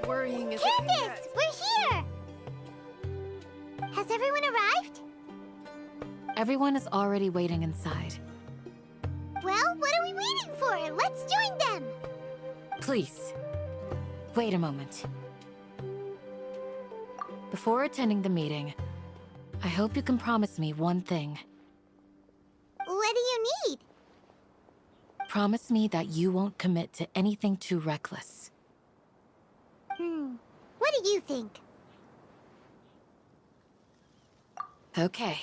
worrying as Candace, we're here! Has everyone arrived? Everyone is already waiting inside. Well, what are we waiting for? Let's join them! Please, wait a moment. Before attending the meeting, I hope you can promise me one thing. What do you need? Promise me that you won't commit to anything too reckless. What do you think? Okay.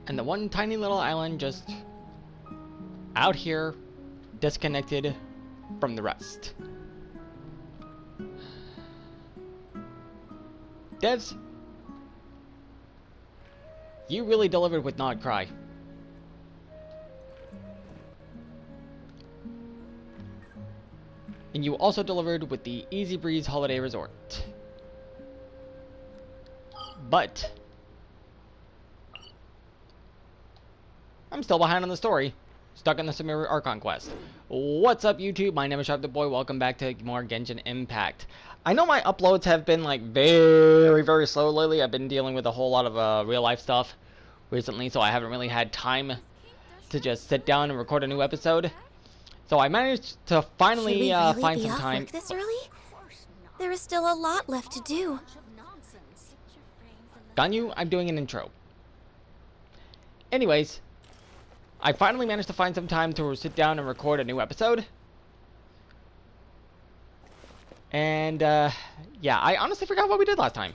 And the one tiny little island just out here, disconnected from the rest. Devs, you really delivered with Not Cry. And you also delivered with the Easy Breeze Holiday Resort. But I'm still behind on the story. Stuck in the Sumeru Archon quest. What's up, YouTube? My name is Sharp the Boy. Welcome back to more Genshin Impact. I know my uploads have been like very slow lately. I've been dealing with a whole lot of real life stuff recently, so I haven't really had time to just sit down and record a new episode. So I managed to finally find some time. Work this early? There is still a lot left to do. Ganyu, I'm doing an intro. Anyways, I finally managed to find some time to sit down and record a new episode. And, yeah, I honestly forgot what we did last time.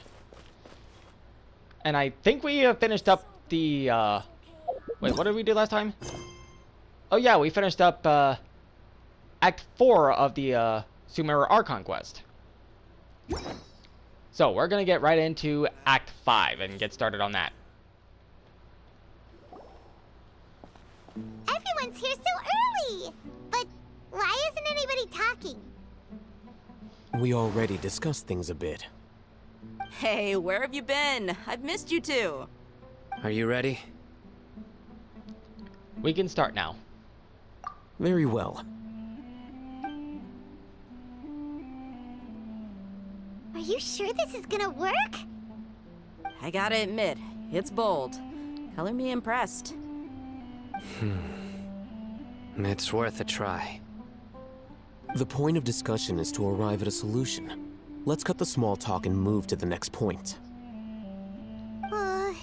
And I think we finished up the, wait, what did we do last time? Oh, yeah, we finished up, Act 4 of the, Sumeru Archon quest. So, we're gonna get right into Act 5 and get started on that. Everyone's here so early! But why isn't anybody talking? We already discussed things a bit. Hey, where have you been? I've missed you too. Are you ready? We can start now. Very well. Are you sure this is gonna work? I gotta admit, it's bold. Color me impressed. It's worth a try. The point of discussion is to arrive at a solution. Let's cut the small talk and move to the next point. You're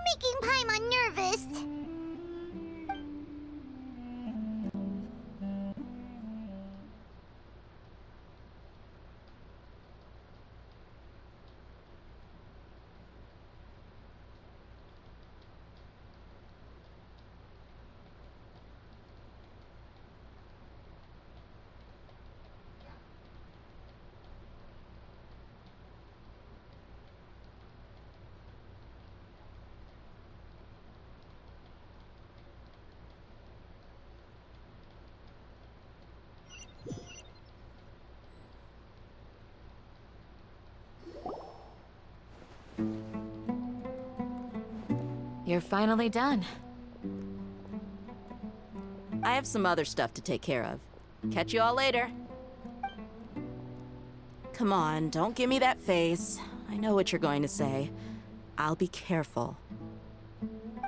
making Paimon nervous. You're finally done. I have some other stuff to take care of. Catch you all later. Come on, don't give me that face. I know what you're going to say. I'll be careful.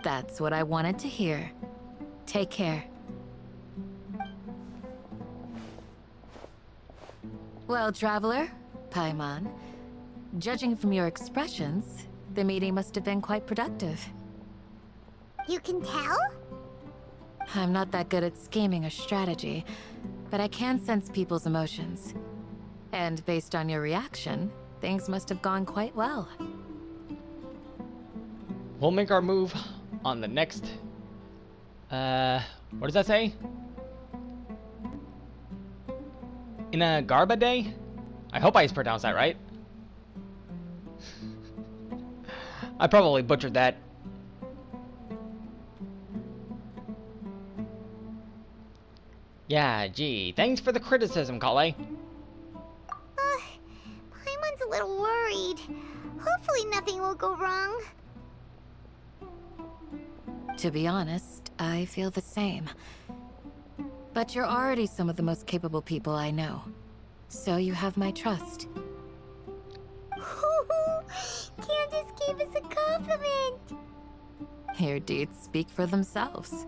That's what I wanted to hear. Take care. Well, Traveler, Paimon, judging from your expressions, the meeting must have been quite productive. You can tell? I'm not that good at scheming or strategy, but I can sense people's emotions. And based on your reaction, things must have gone quite well. We'll make our move on the next... what does that say? In a Garba day? I hope I pronounced that right. I probably butchered that. Yeah, gee, thanks for the criticism, Kale. Paimon's a little worried. Hopefully nothing will go wrong. To be honest, I feel the same. But you're already some of the most capable people I know. So you have my trust. Candace gave us a compliment. Your deeds speak for themselves.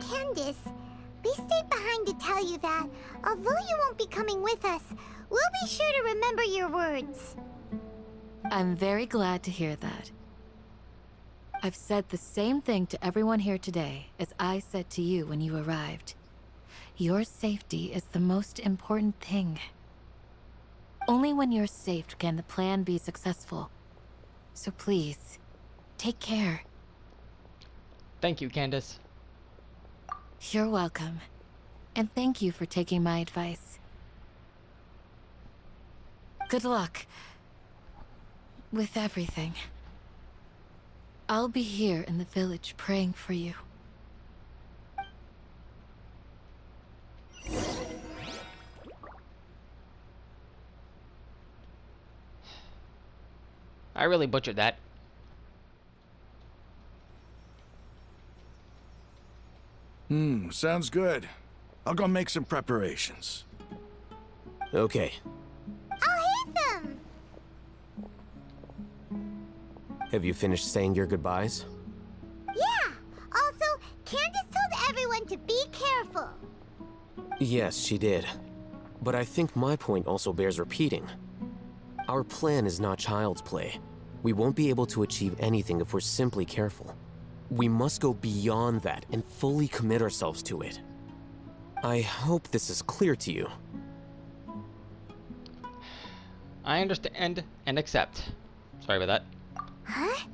Candace, we stayed behind to tell you that, although you won't be coming with us, we'll be sure to remember your words. I'm very glad to hear that. I've said the same thing to everyone here today as I said to you when you arrived. Your safety is the most important thing. Only when you're safe can the plan be successful. So please, take care. Thank you, Candace. You're welcome. And thank you for taking my advice. Good luck. With everything. I'll be here in the village praying for you. I really butchered that. Sounds good. I'll go make some preparations. Okay. I'll hit them! Have you finished saying your goodbyes? Yeah! Also, Candace told everyone to be careful. Yes, she did. But I think my point also bears repeating. Our plan is not child's play. We won't be able to achieve anything if we're simply careful. We must go beyond that and fully commit ourselves to it. I hope this is clear to you. I understand and accept. Sorry about that. Huh?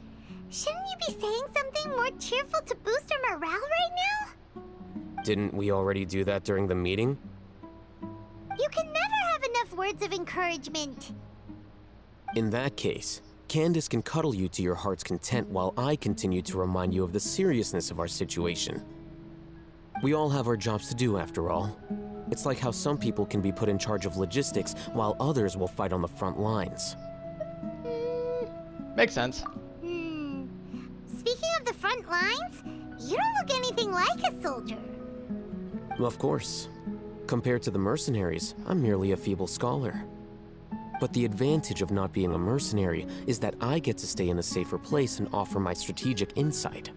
Shouldn't you be saying something more cheerful to boost our morale right now? Didn't we already do that during the meeting? You can never have enough words of encouragement. In that case, Candace can cuddle you to your heart's content while I continue to remind you of the seriousness of our situation. We all have our jobs to do, after all. It's like how some people can be put in charge of logistics while others will fight on the front lines. Makes sense. Speaking of the front lines, you don't look anything like a soldier. Of course. Compared to the mercenaries, I'm merely a feeble scholar. But the advantage of not being a mercenary is that I get to stay in a safer place and offer my strategic insight.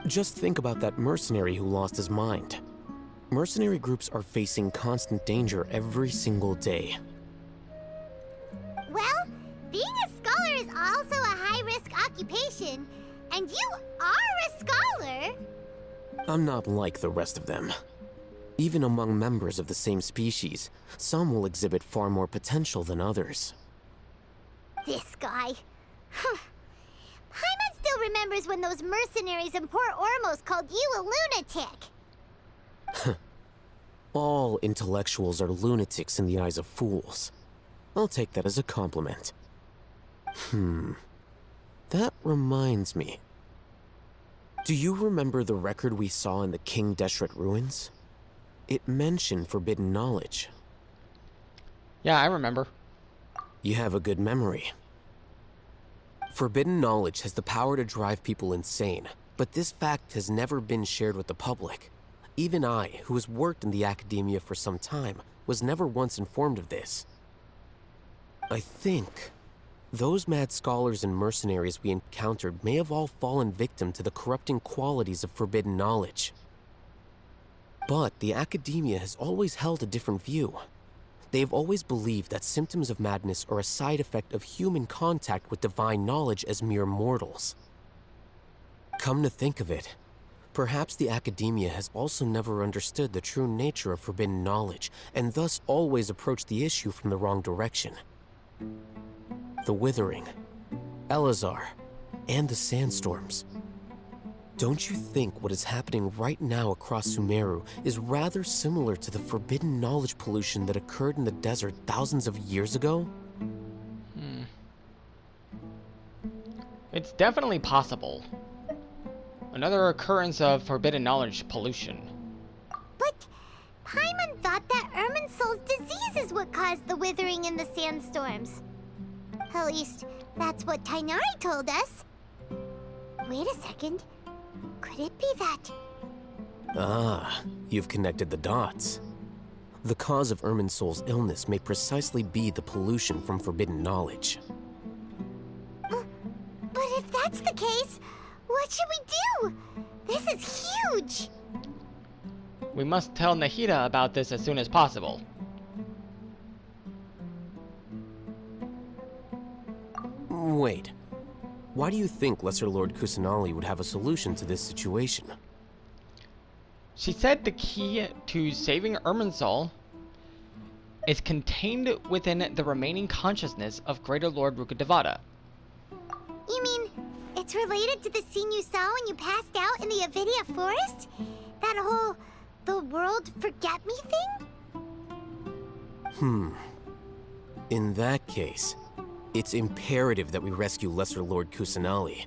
Just think about that mercenary who lost his mind. Mercenary groups are facing constant danger every single day. Well, being a scholar is also a high-risk occupation, and you are a scholar. I'm not like the rest of them. Even among members of the same species, some will exhibit far more potential than others. This guy. Paimon still remembers when those mercenaries in Port Ormos called you a lunatic. All intellectuals are lunatics in the eyes of fools. I'll take that as a compliment. That reminds me. Do you remember the record we saw in the King Deshret ruins? It mentioned forbidden knowledge. Yeah, I remember. You have a good memory. Forbidden knowledge has the power to drive people insane, but this fact has never been shared with the public. Even I, who has worked in the academia for some time, was never once informed of this. I think those mad scholars and mercenaries we encountered may have all fallen victim to the corrupting qualities of forbidden knowledge. But the academia has always held a different view. They have always believed that symptoms of madness are a side effect of human contact with divine knowledge as mere mortals. Come to think of it, perhaps the academia has also never understood the true nature of forbidden knowledge, and thus always approached the issue from the wrong direction. The Withering, Elazar, and the sandstorms. Don't you think what is happening right now across Sumeru is rather similar to the forbidden knowledge pollution that occurred in the desert thousands of years ago? It's definitely possible. Another occurrence of forbidden knowledge pollution. But Paimon thought that Irminsul's disease is what caused the withering and the sandstorms. At least, that's what Tainari told us. Wait a second. Could it be that? Ah, you've connected the dots. The cause of Irminsul's illness may precisely be the pollution from forbidden knowledge. But if that's the case, what should we do? This is huge! We must tell Nahida about this as soon as possible. Wait. Why do you think Lesser Lord Kusanali would have a solution to this situation? She said the key to saving Irminsul is contained within the remaining consciousness of Greater Lord Rukkhadevata. You mean, it's related to the scene you saw when you passed out in the Avidia forest? That whole, the world forget me thing? In that case, it's imperative that we rescue Lesser Lord Kusanali.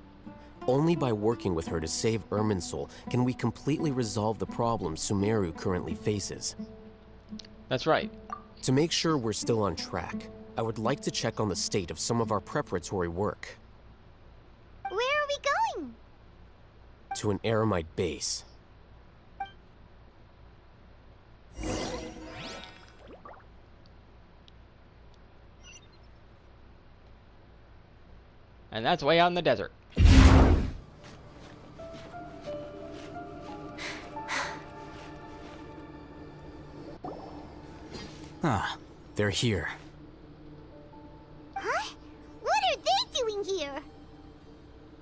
Only by working with her to save Irminsul can we completely resolve the problems Sumeru currently faces. That's right. To make sure we're still on track, I would like to check on the state of some of our preparatory work. Where are we going? To an Eremite base. And that's way out in the desert. Ah, they're here. Huh? What are they doing here?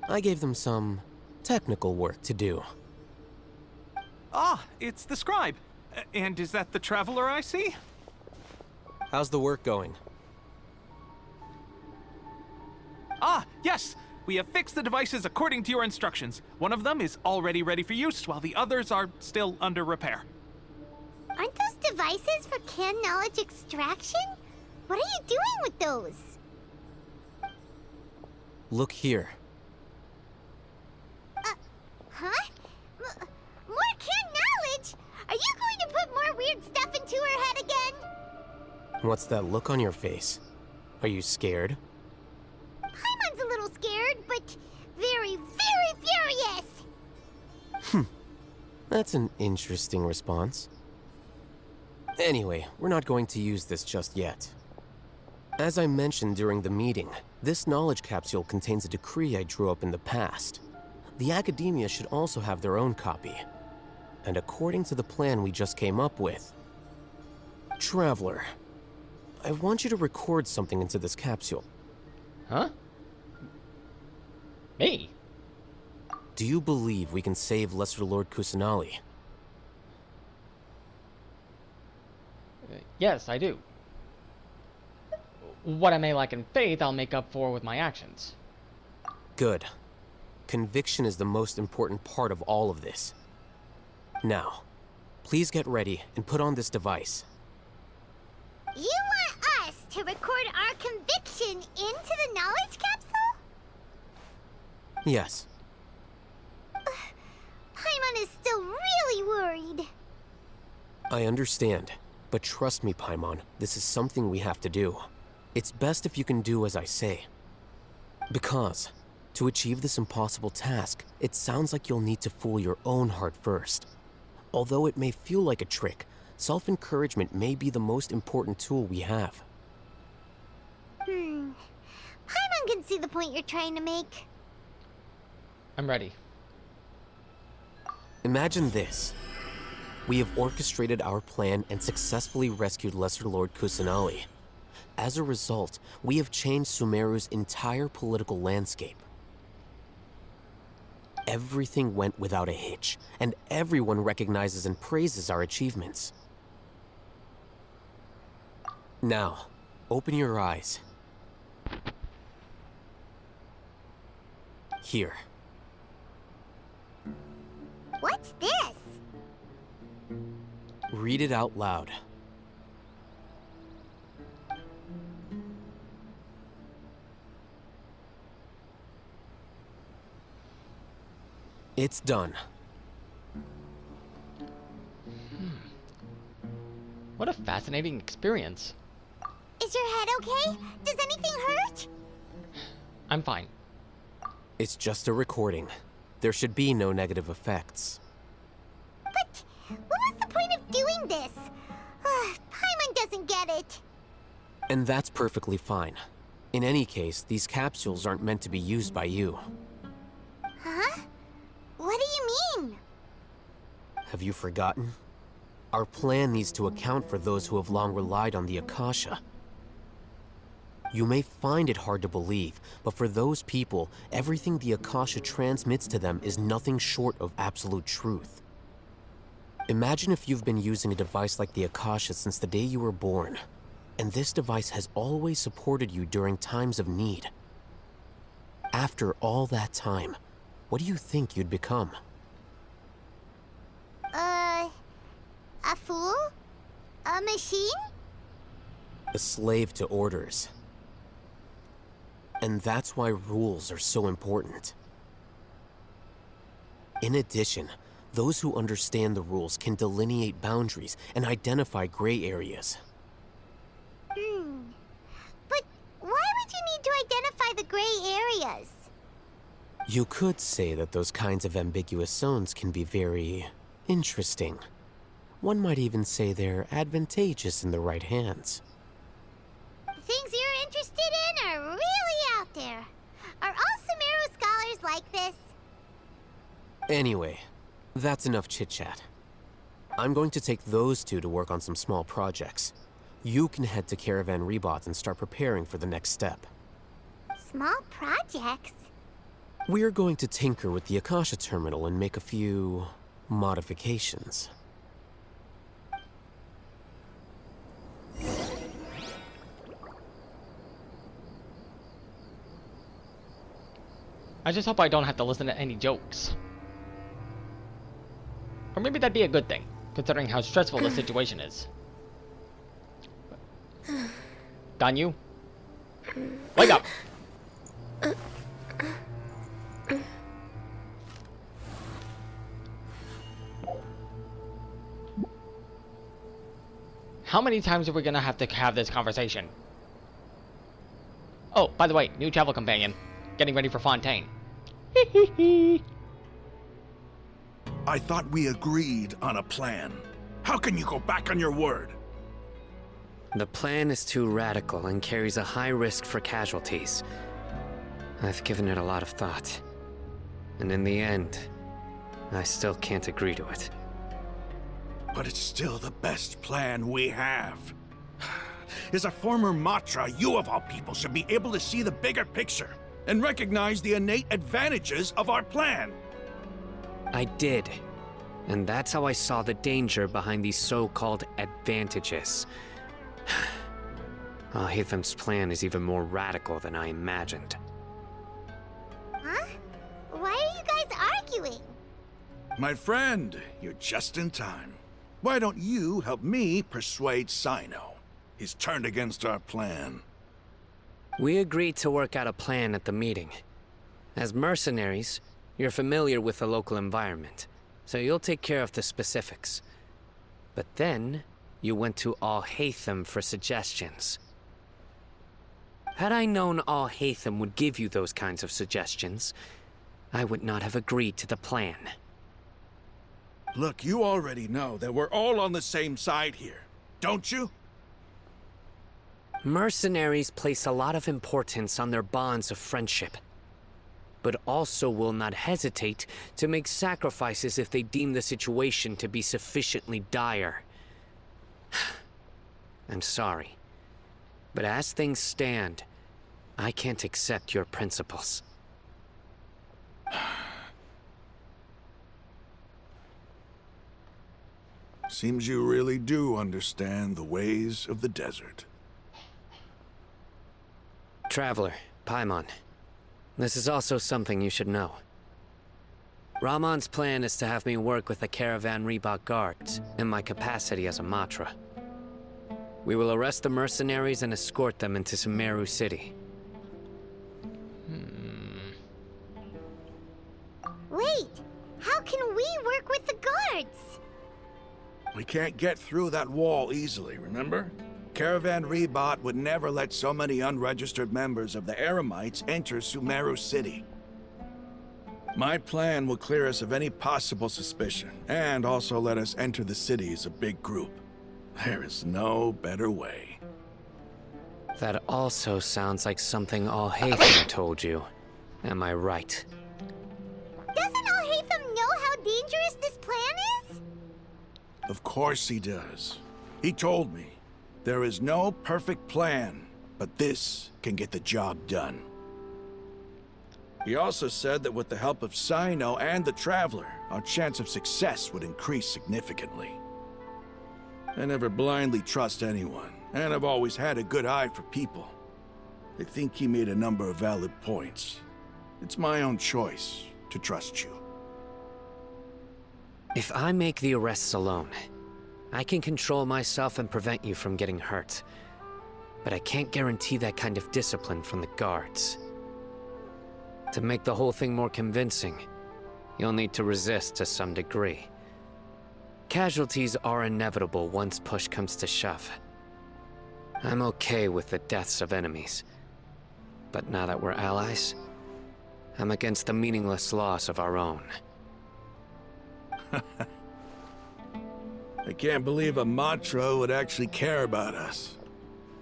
I gave them some technical work to do. Ah, it's the scribe. And is that the traveler I see? How's the work going? Ah, yes! We have fixed the devices according to your instructions. One of them is already ready for use, while the others are still under repair. Aren't those devices for can knowledge extraction? What are you doing with those? Look here. Huh? More can knowledge? Are you going to put more weird stuff into her head again? What's that look on your face? Are you scared? Paimon's a little scared, but very, very furious! That's an interesting response. Anyway, we're not going to use this just yet. As I mentioned during the meeting, this knowledge capsule contains a decree I drew up in the past. The academia should also have their own copy. And according to the plan we just came up with... Traveler, I want you to record something into this capsule. Huh? Me? Do you believe we can save Lesser Lord Kusanali? Yes, I do. What I may lack in faith, I'll make up for with my actions. Good. Conviction is the most important part of all of this. Now, please get ready and put on this device. You want us to record our conviction into the knowledge capsule? Yes. Paimon is still really worried. I understand, but trust me, Paimon, this is something we have to do. It's best if you can do as I say. Because To achieve this impossible task, it sounds like you'll need to fool your own heart first. Although it may feel like a trick, self-encouragement may be the most important tool we have. Paimon can see the point you're trying to make. I'm ready. Imagine this. We have orchestrated our plan and successfully rescued Lesser Lord Kusanali. As a result, we have changed Sumeru's entire political landscape. Everything went without a hitch, and everyone recognizes and praises our achievements. Now, open your eyes. Here. What's this? Read it out loud. It's done. What a fascinating experience. Is your head okay? Does anything hurt? I'm fine. It's just a recording. There should be no negative effects. But what was the point of doing this? Paimon doesn't get it. And that's perfectly fine. In any case, these capsules aren't meant to be used by you. Huh? What do you mean? Have you forgotten? Our plan needs to account for those who have long relied on the Akasha. You may find it hard to believe, but for those people, everything the Akasha transmits to them is nothing short of absolute truth. Imagine if you've been using a device like the Akasha since the day you were born, and this device has always supported you during times of need. After all that time, what do you think you'd become? A fool? A machine? A slave to orders. And that's why rules are so important. In addition, those who understand the rules can delineate boundaries and identify gray areas. But why would you need to identify the gray areas? You could say that those kinds of ambiguous zones can be very interesting. One might even say they're advantageous in the right hands. The things you're interested in are really out there. Are all Sumeru scholars like this? Anyway, that's enough chit-chat. I'm going to take those two to work on some small projects. You can head to Caravan Rebot and start preparing for the next step. Small projects? We're going to tinker with the Akasha terminal and make a few modifications. I just hope I don't have to listen to any jokes. Or maybe that'd be a good thing, considering how stressful the situation is. Ganyu? Wake up! How many times are we gonna have to have this conversation? Oh, by the way, new travel companion. Getting ready for Fontaine. I thought we agreed on a plan. How can you go back on your word? The plan is too radical and carries a high risk for casualties. I've given it a lot of thought. And in the end, I still can't agree to it. But it's still the best plan we have. As a former Matra, you of all people should be able to see the bigger picture and recognize the innate advantages of our plan. I did. And that's how I saw the danger behind these so-called advantages. Al-Hitham's plan is even more radical than I imagined. Huh? Why are you guys arguing? My friend, you're just in time. Why don't you help me persuade Sino? He's turned against our plan. We agreed to work out a plan at the meeting. As mercenaries, you're familiar with the local environment, so you'll take care of the specifics. But then, you went to Al-Haytham for suggestions. Had I known Al-Haytham would give you those kinds of suggestions, I would not have agreed to the plan. Look, you already know that we're all on the same side here, don't you? Mercenaries place a lot of importance on their bonds of friendship, but also will not hesitate to make sacrifices if they deem the situation to be sufficiently dire. I'm sorry, but as things stand, I can't accept your principles. Seems you really do understand the ways of the desert. Traveler, Paimon, this is also something you should know. Rahman's plan is to have me work with the Caravan Reebok guards in my capacity as a Matra. We will arrest the mercenaries and escort them into Sumeru City. Wait, how can we work with the guards? We can't get through that wall easily, remember? Caravan Reebok would never let so many unregistered members of the Eremites enter Sumeru City. My plan will clear us of any possible suspicion, and also let us enter the city as a big group. There is no better way. That also sounds like something Al-Haytham told you. Am I right? Doesn't Al-Haytham know how dangerous this plan is? Of course he does. He told me, there is no perfect plan, but this can get the job done. He also said that with the help of Sino and the Traveler, our chance of success would increase significantly. I never blindly trust anyone, and I've always had a good eye for people. I think he made a number of valid points. It's my own choice to trust you. If I make the arrests alone, I can control myself and prevent you from getting hurt. But I can't guarantee that kind of discipline from the guards. To make the whole thing more convincing, you'll need to resist to some degree. Casualties are inevitable once push comes to shove. I'm okay with the deaths of enemies. But now that we're allies, I'm against the meaningless loss of our own. I can't believe a Matra would actually care about us.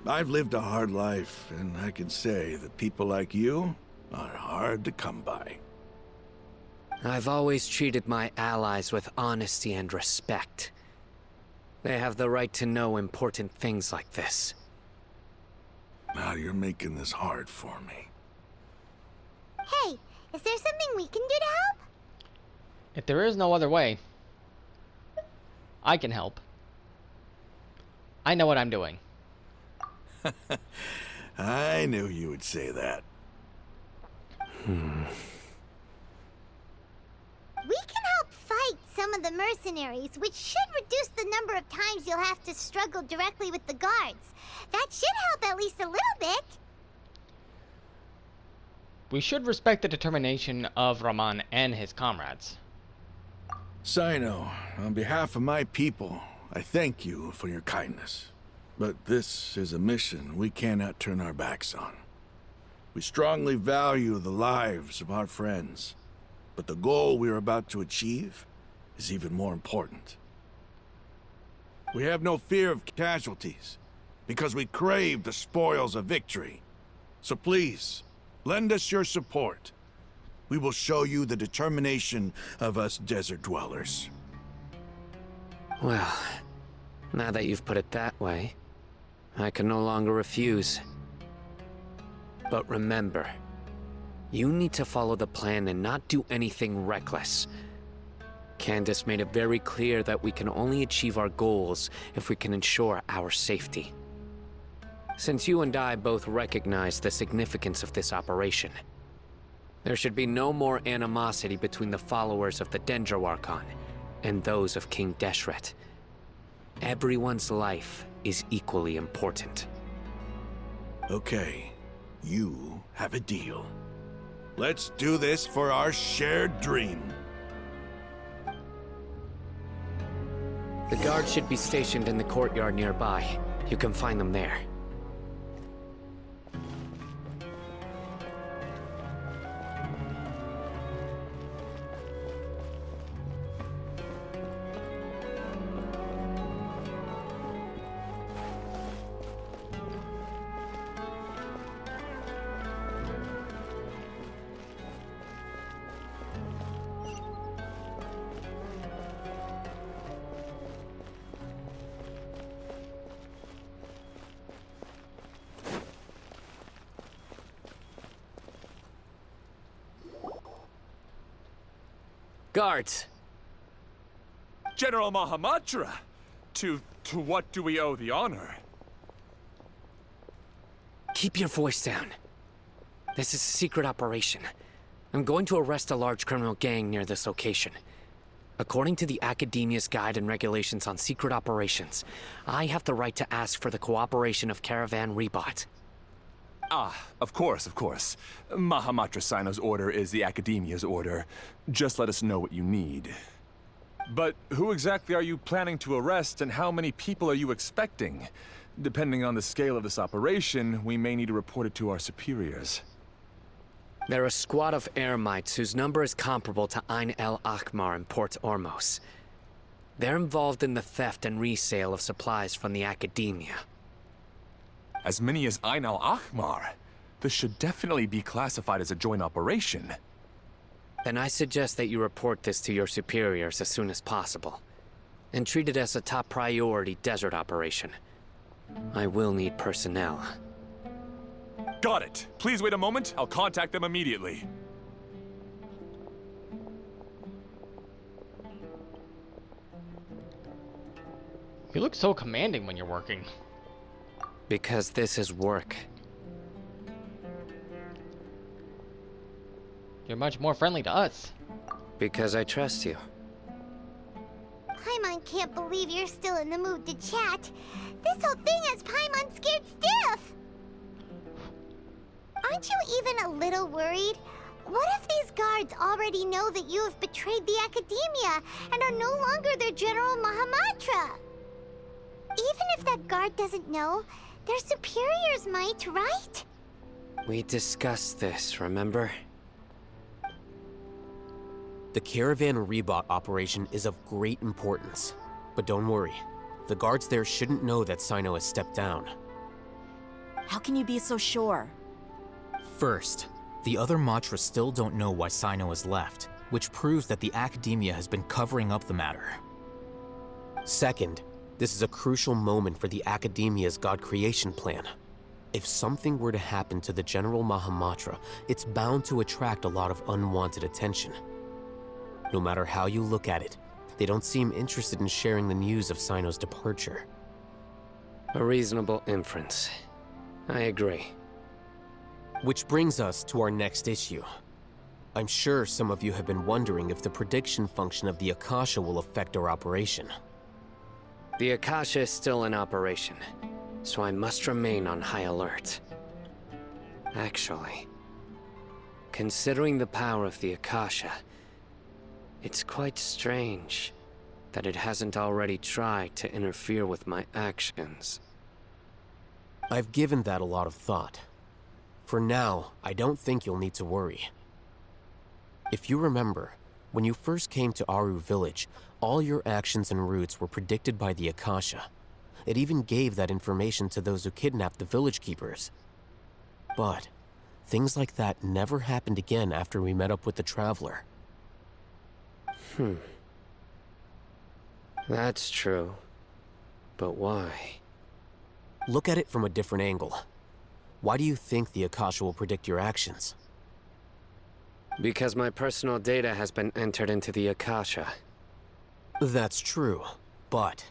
I've lived a hard life, and I can say that people like you are hard to come by. I've always treated my allies with honesty and respect. They have the right to know important things like this. Now you're making this hard for me. Hey, is there something we can do to help? If there is no other way, I can help. I know what I'm doing. I knew you would say that. We can help fight some of the mercenaries, which should reduce the number of times you'll have to struggle directly with the guards. That should help at least a little bit. We should respect the determination of Rahman and his comrades. Sino, on behalf of my people, I thank you for your kindness. But this is a mission we cannot turn our backs on. We strongly value the lives of our friends, but the goal we are about to achieve is even more important. We have no fear of casualties, because we crave the spoils of victory. So please, lend us your support. We will show you the determination of us desert dwellers. Well, now that you've put it that way, I can no longer refuse. But remember, you need to follow the plan and not do anything reckless. Candace made it very clear that we can only achieve our goals if we can ensure our safety. Since you and I both recognize the significance of this operation, there should be no more animosity between the followers of the Dendro Archon and those of King Deshret. Everyone's life is equally important. Okay, you have a deal. Let's do this for our shared dream. The guards should be stationed in the courtyard nearby. You can find them there. Guards! General Mahamatra! To what do we owe the honor? Keep your voice down. This is a secret operation. I'm going to arrest a large criminal gang near this location. According to the Academia's Guide and Regulations on Secret Operations, I have the right to ask for the cooperation of Caravan Rebot. Ah, of course, of course. Mahamatra Sino's order is the Academia's order. Just let us know what you need. But who exactly are you planning to arrest, and how many people are you expecting? Depending on the scale of this operation, we may need to report it to our superiors. They're a squad of Eremites whose number is comparable to Ain el Akmar in Port Ormos. They're involved in the theft and resale of supplies from the Academia. As many as Ain al Akmar? This should definitely be classified as a joint operation. Then I suggest that you report this to your superiors as soon as possible, and treat it as a top priority desert operation. I will need personnel. Got it. Please wait a moment. I'll contact them immediately. You look so commanding when you're working. Because this is work. You're much more friendly to us. Because I trust you. Paimon can't believe you're still in the mood to chat. This whole thing has Paimon scared stiff. Aren't you even a little worried? What if these guards already know that you have betrayed the Academia and are no longer their General Mahamatra? Even if that guard doesn't know, their superiors might, right? We discussed this, remember? The Caravan Rebot operation is of great importance. But don't worry, the guards there shouldn't know that Sino has stepped down. How can you be so sure? First, the other Matra still don't know why Sino has left, which proves that the Academia has been covering up the matter. Second, this is a crucial moment for the Academia's God creation plan. If something were to happen to the General Mahamatra, it's bound to attract a lot of unwanted attention. No matter how you look at it, they don't seem interested in sharing the news of Sino's departure. A reasonable inference. I agree. Which brings us to our next issue. I'm sure some of you have been wondering if the prediction function of the Akasha will affect our operation. The Akasha is still in operation, so I must remain on high alert. Actually, considering the power of the Akasha, it's quite strange that it hasn't already tried to interfere with my actions. I've given that a lot of thought. For now, I don't think you'll need to worry. If you remember, when you first came to Aru Village, all your actions and routes were predicted by the Akasha. It even gave that information to those who kidnapped the village keepers. But things like that never happened again after we met up with the Traveler. That's true. But why? Look at it from a different angle. Why do you think the Akasha will predict your actions? Because my personal data has been entered into the Akasha. That's true, but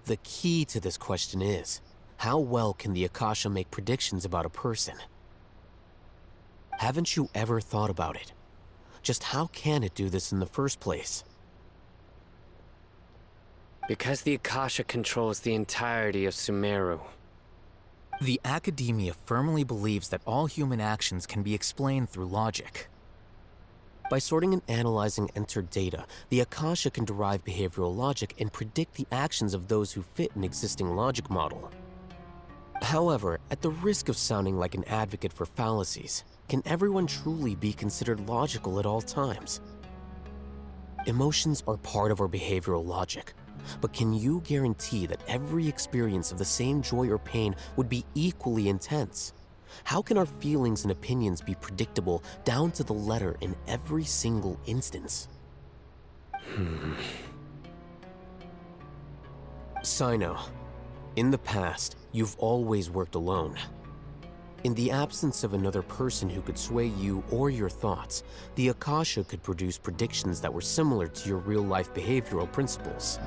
the key to this question is, how well can the Akasha make predictions about a person? Haven't you ever thought about it? Just how can it do this in the first place? Because the Akasha controls the entirety of Sumeru. The Academia firmly believes that all human actions can be explained through logic. By sorting and analyzing entered data, the Akasha can derive behavioral logic and predict the actions of those who fit an existing logic model. However, at the risk of sounding like an advocate for fallacies, can everyone truly be considered logical at all times? Emotions are part of our behavioral logic, but can you guarantee that every experience of the same joy or pain would be equally intense? How can our feelings and opinions be predictable down to the letter in every single instance? Sino, in the past, you've always worked alone. In the absence of another person who could sway you or your thoughts, the Akasha could produce predictions that were similar to your real-life behavioral principles.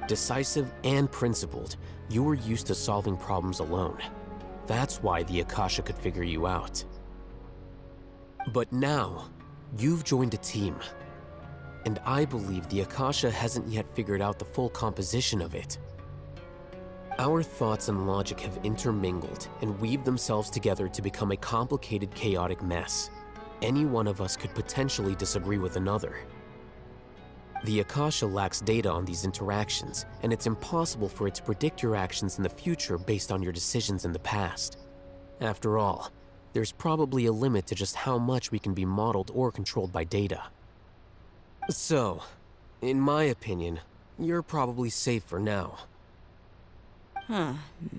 Decisive and principled, you were used to solving problems alone. That's why the Akasha could figure you out. But now, you've joined a team. And I believe the Akasha hasn't yet figured out the full composition of it. Our thoughts and logic have intermingled and weaved themselves together to become a complicated, chaotic mess. Any one of us could potentially disagree with another. The Akasha lacks data on these interactions, and it's impossible for it to predict your actions in the future based on your decisions in the past. After all, there's probably a limit to just how much we can be modeled or controlled by data. So, in my opinion, you're probably safe for now.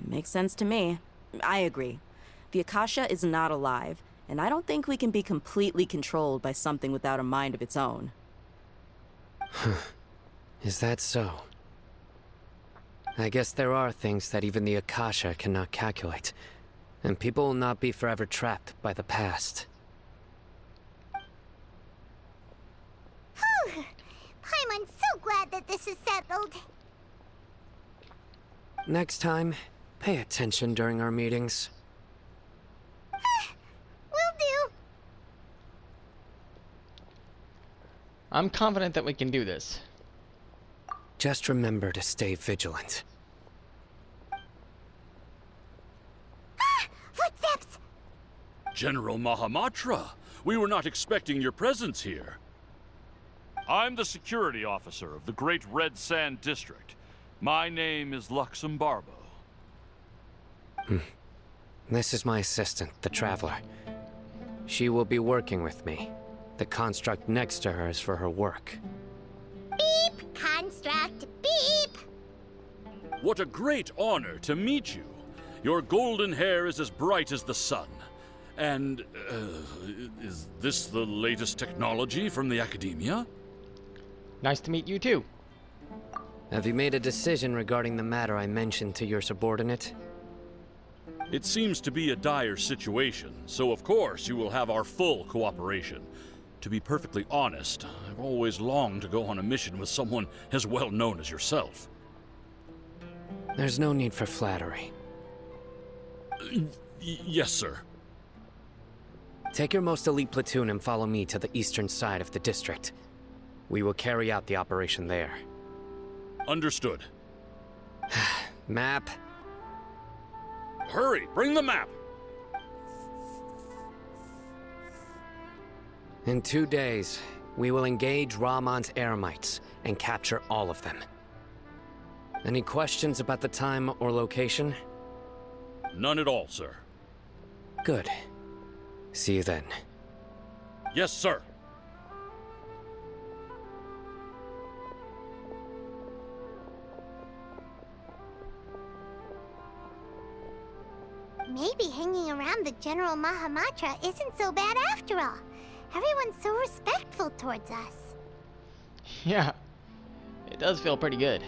Makes sense to me. I agree. The Akasha is not alive, and I don't think we can be completely controlled by something without a mind of its own. Is that so? I guess there are things that even the Akasha cannot calculate, and people will not be forever trapped by the past. Whew! Paimon's so glad that this is settled. Next time, pay attention during our meetings. Will do. I'm confident that we can do this. Just remember to stay vigilant. Footsteps! General Mahamatra, we were not expecting your presence here. I'm the security officer of the Great Red Sand District. My name is Luxembarbo. This is my assistant, the Traveler. She will be working with me. The construct next to her is for her work. Beep! Construct, beep! What a great honor to meet you. Your golden hair is as bright as the sun. And, is this the latest technology from the Academia? Nice to meet you too. Have you made a decision regarding the matter I mentioned to your subordinate? It seems to be a dire situation, so of course you will have our full cooperation. To be perfectly honest, I've always longed to go on a mission with someone as well known as yourself. There's no need for flattery. Yes, sir. Take your most elite platoon and follow me to the eastern side of the district. We will carry out the operation there. Understood. Map. Hurry, bring the map! In 2 days, we will engage Rahman's Eremites and capture all of them. Any questions about the time or location? None at all, sir. Good. See you then. Yes, sir. Maybe hanging around the General Mahamatra isn't so bad after all. Everyone's so respectful towards us. Yeah, it does feel pretty good.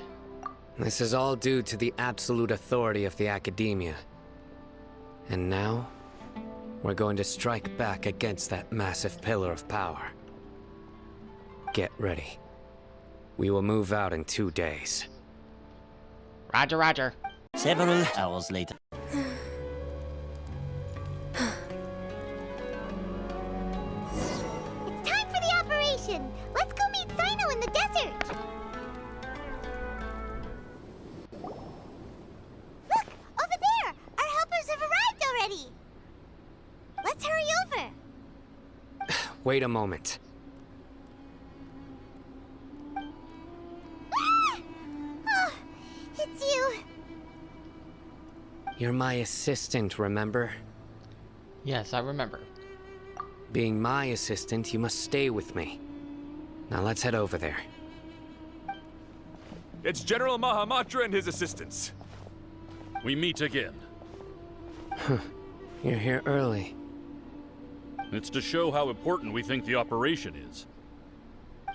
This is all due to the absolute authority of the Academia. And now, we're going to strike back against that massive pillar of power. Get ready. We will move out in 2 days. Roger, roger. Several hours later. It's time for the operation! Let's go meet Sino in the desert! Look! Over there! Our helpers have arrived already! Let's hurry over! Wait a moment. Ah! Oh, it's you! You're my assistant, remember? Yes, I remember. Being my assistant, you must stay with me. Now let's head over there. It's General Mahamatra and his assistants. We meet again. You're here early. It's to show how important we think the operation is.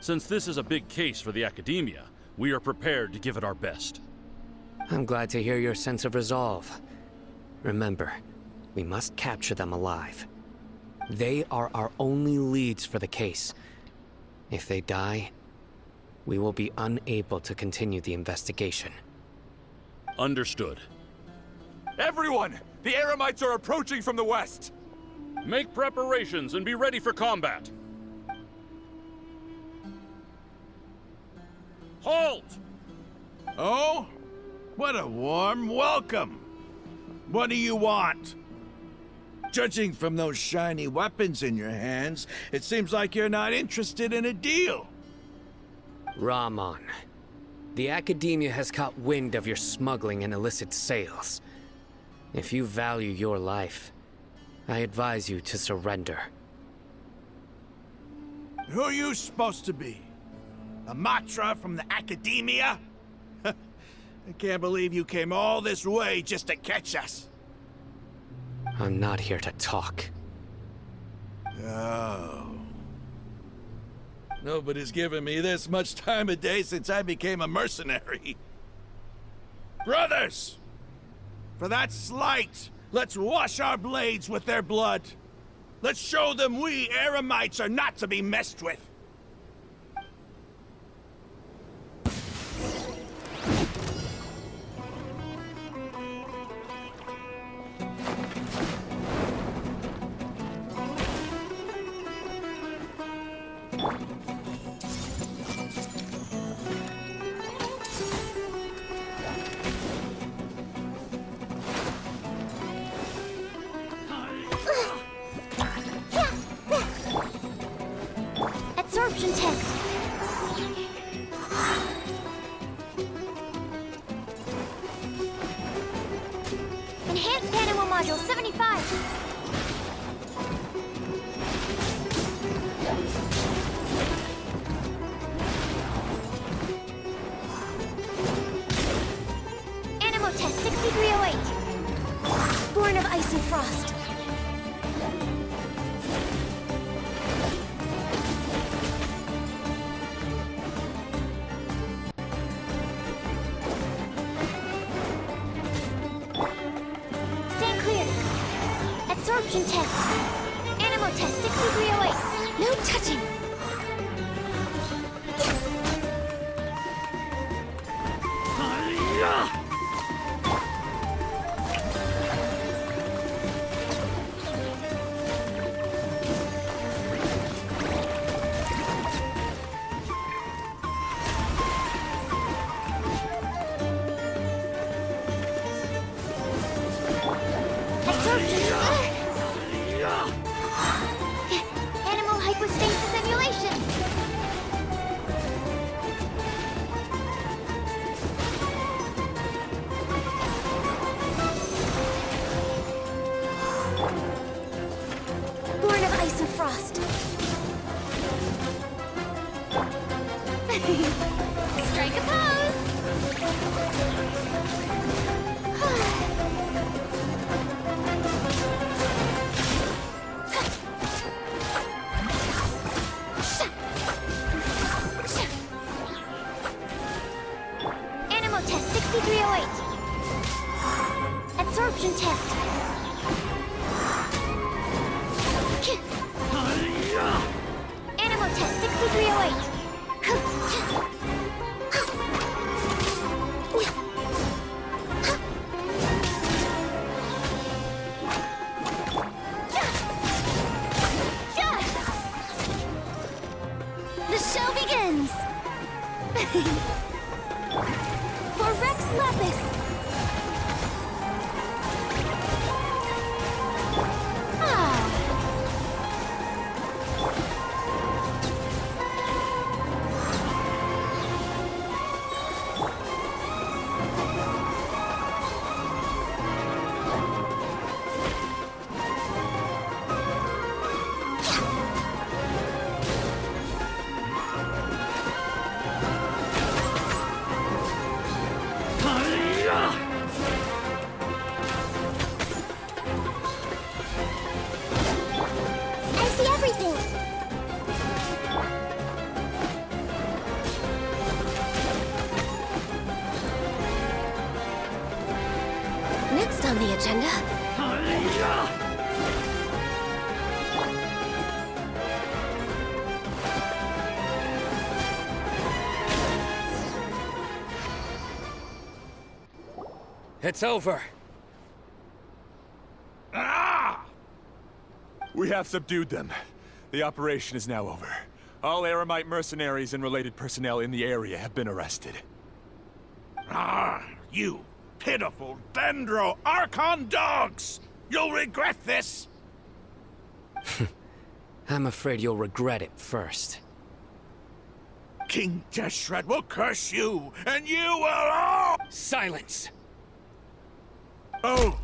Since this is a big case for the Academia, we are prepared to give it our best. I'm glad to hear your sense of resolve. Remember, We must capture them alive. They are our only leads for the case. If they die, we will be unable to continue the investigation. Understood. Everyone! The Eremites are approaching from the west! Make preparations and be ready for combat. Halt! Oh? What a warm welcome! What do you want? Judging from those shiny weapons in your hands, it seems like you're not interested in a deal. Rahman, the Academia has caught wind of your smuggling and illicit sales. If you value your life, I advise you to surrender. Who are you supposed to be? A Matra from the Academia? I can't believe you came all this way just to catch us. I'm not here to talk. Oh. Nobody's given me this much time of day since I became a mercenary. Brothers! For that slight, let's wash our blades with their blood. Let's show them we Eremites are not to be messed with. Absorption test. Enhanced animal module 75. Animal test 6308. Born of ice and frost. Stand clear. Absorption test. Animal test 6308. No touching. Animal hypostasis emulation. Born of ice and frost. Strike a pose. Animal test 6308. Absorption test. Animal test 6308. The show begins. For Rex Lapis. Next on the agenda? It's over. Ah! We have subdued them. The operation is now over. All Aramite mercenaries and related personnel in the area have been arrested. Ah, you pitiful Dendro Archon dogs! You'll regret this! I'm afraid you'll regret it first. King Deshret will curse you, and you will all... Silence! Oh,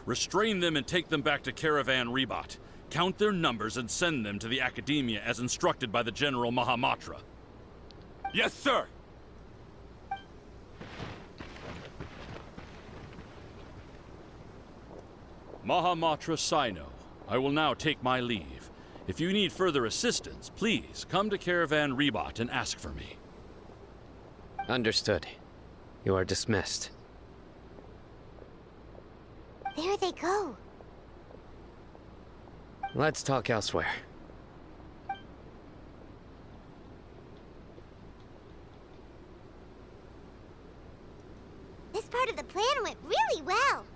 Restrain them and take them back to Caravan Rebot. Count their numbers and send them to the Academia as instructed by the General Mahamatra. Yes, sir! Mahamatra Sino, I will now take my leave. If you need further assistance, please come to Caravan Rebot and ask for me. Understood. You are dismissed. There they go. Let's talk elsewhere. This part of the plan went really well.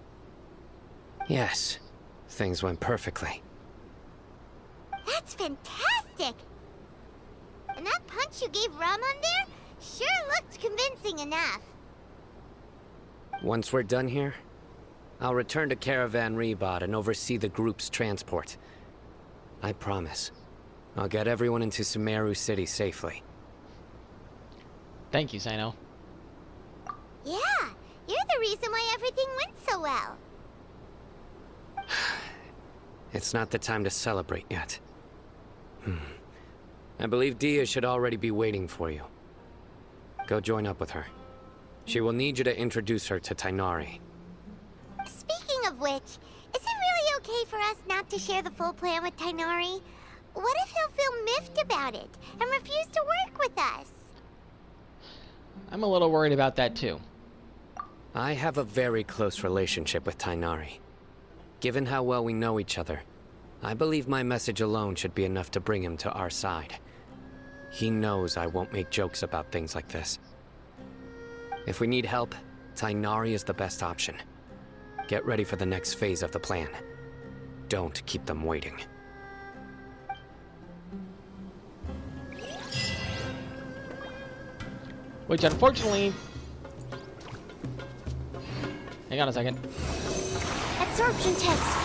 Yes, things went perfectly. That's fantastic! And that punch you gave Ramon there sure looked convincing enough. Once we're done here, I'll return to Caravan Rebot and oversee the group's transport. I promise. I'll get everyone into Sumeru City safely. Thank you, Sino. Yeah, you're the reason why everything went so well. It's not the time to celebrate yet. I believe Dia should already be waiting for you. Go join up with her. She will need you to introduce her to Tainari. Speaking of which, is it really okay for us not to share the full plan with Tainari? What if he'll feel miffed about it and refuse to work with us? I'm a little worried about that too. I have a very close relationship with Tainari. Given how well we know each other, I believe my message alone should be enough to bring him to our side. He knows I won't make jokes about things like this. If we need help, Tainari is the best option. Get ready for the next phase of the plan. Don't keep them waiting. Which, unfortunately... Hang on a second. Absorption test.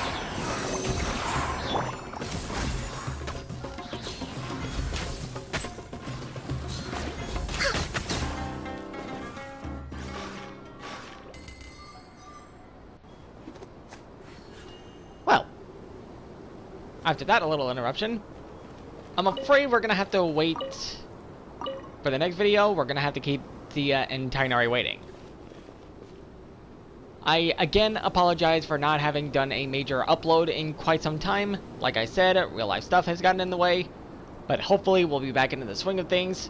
Well, after that little interruption, I'm afraid we're gonna have to wait for the next video. We're gonna have to keep Thea and Tainari waiting. I again apologize for not having done a major upload in quite some time. Like I said, real life stuff has gotten in the way, but hopefully we'll be back into the swing of things.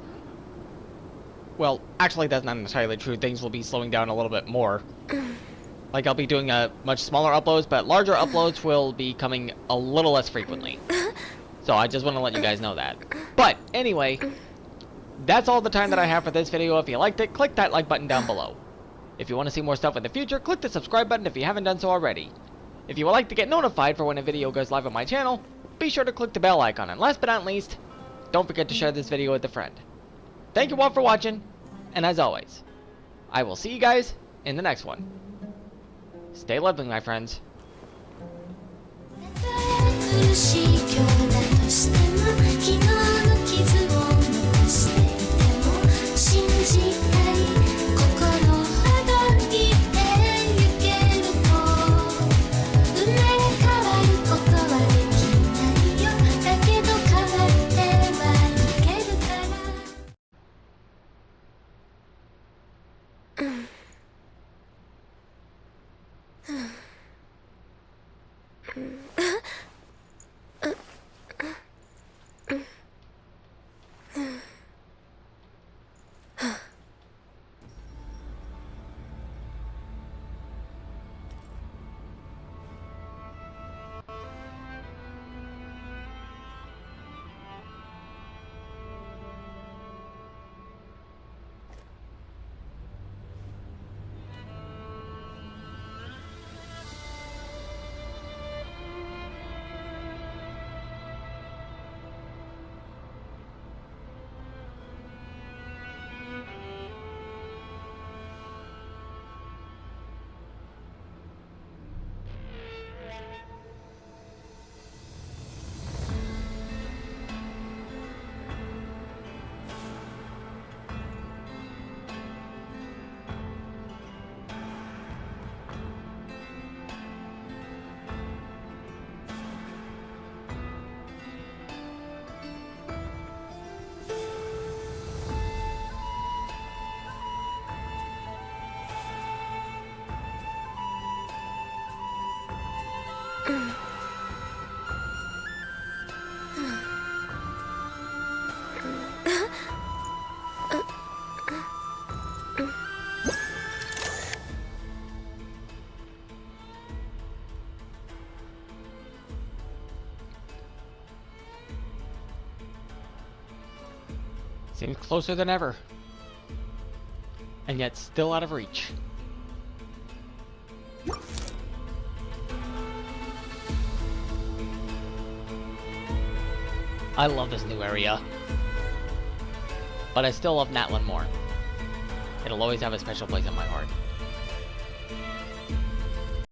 Well, actually that's not entirely true. Things will be slowing down a little bit more. Like, I'll be doing much smaller uploads, but larger uploads will be coming a little less frequently. So I just want to let you guys know that. But anyway, that's all the time that I have for this video. If you liked it, click that like button down below. If you want to see more stuff in the future, click the subscribe button if you haven't done so already. If you would like to get notified for when a video goes live on my channel, be sure to click the bell icon. And last but not least, don't forget to share this video with a friend. Thank you all for watching, and as always, I will see you guys in the next one. Stay lovely, my friends. Seems closer than ever. And yet still out of reach. I love this new area. But I still love Natlan more. It'll always have a special place in my heart.